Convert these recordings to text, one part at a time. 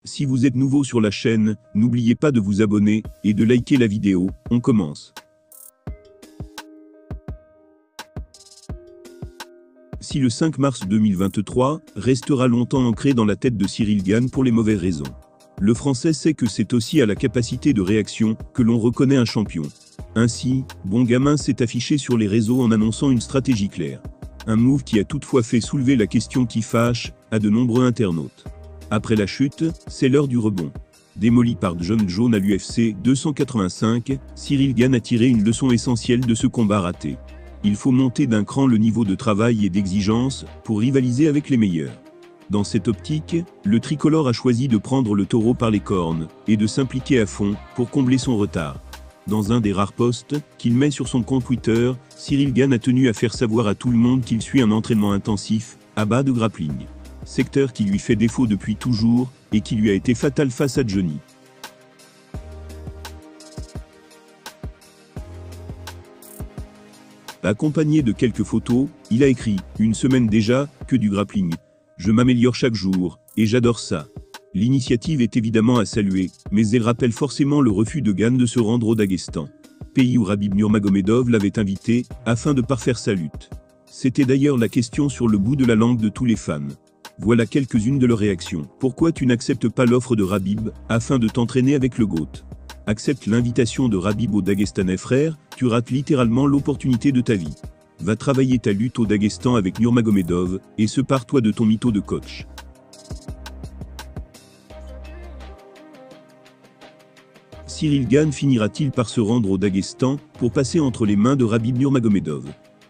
Si vous êtes nouveau sur la chaîne, n'oubliez pas de vous abonner et de liker la vidéo. On commence. Si le 5 mars 2023 restera longtemps ancré dans la tête de Cyril Gane pour les mauvaises raisons, le Français sait que c'est aussi à la capacité de réaction que l'on reconnaît un champion. Ainsi, Bon Gamin s'est affiché sur les réseaux en annonçant une stratégie claire. Un move qui a toutefois fait soulever la question qui fâche à de nombreux internautes. Après la chute, c'est l'heure du rebond. Démoli par Jon Jones à l'UFC 285, Cyril Gane a tiré une leçon essentielle de ce combat raté. Il faut monter d'un cran le niveau de travail et d'exigence pour rivaliser avec les meilleurs. Dans cette optique, le tricolore a choisi de prendre le taureau par les cornes et de s'impliquer à fond pour combler son retard. Dans un des rares posts qu'il met sur son compte Twitter, Cyril Gane a tenu à faire savoir à tout le monde qu'il suit un entraînement intensif à bas de grappling. Secteur qui lui fait défaut depuis toujours et qui lui a été fatal face à Johnny. Accompagné de quelques photos, il a écrit « Une semaine déjà, que du grappling. Je m'améliore chaque jour, et j'adore ça ». L'initiative est évidemment à saluer, mais elle rappelle forcément le refus de Gane de se rendre au Daghestan, pays où Khabib Nurmagomedov l'avait invité, afin de parfaire sa lutte. C'était d'ailleurs la question sur le bout de la langue de tous les fans. Voilà quelques-unes de leurs réactions. Pourquoi tu n'acceptes pas l'offre de Khabib, afin de t'entraîner avec le GOAT? Accepte l'invitation de Khabib au Dagestanais frère, tu rates littéralement l'opportunité de ta vie. Va travailler ta lutte au Daghestan avec Nurmagomedov, et separe-toi de ton mytho de coach. Cyril Gane finira-t-il par se rendre au Daghestan, pour passer entre les mains de Khabib Nurmagomedov?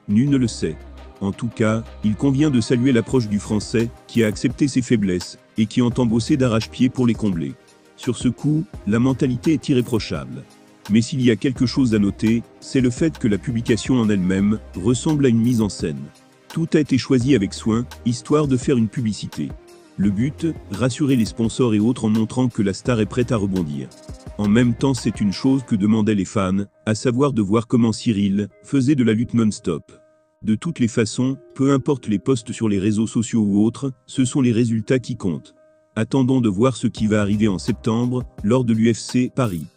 Nul ne le sait. En tout cas, il convient de saluer l'approche du Français, qui a accepté ses faiblesses, et qui entend bosser d'arrache-pied pour les combler. Sur ce coup, la mentalité est irréprochable. Mais s'il y a quelque chose à noter, c'est le fait que la publication en elle-même ressemble à une mise en scène. Tout a été choisi avec soin, histoire de faire une publicité. Le but, rassurer les sponsors et autres en montrant que la star est prête à rebondir. En même temps, c'est une chose que demandaient les fans, à savoir de voir comment Cyril faisait de la lutte non-stop. De toutes les façons, peu importe les posts sur les réseaux sociaux ou autres, ce sont les résultats qui comptent. Attendons de voir ce qui va arriver en septembre, lors de l'UFC Paris.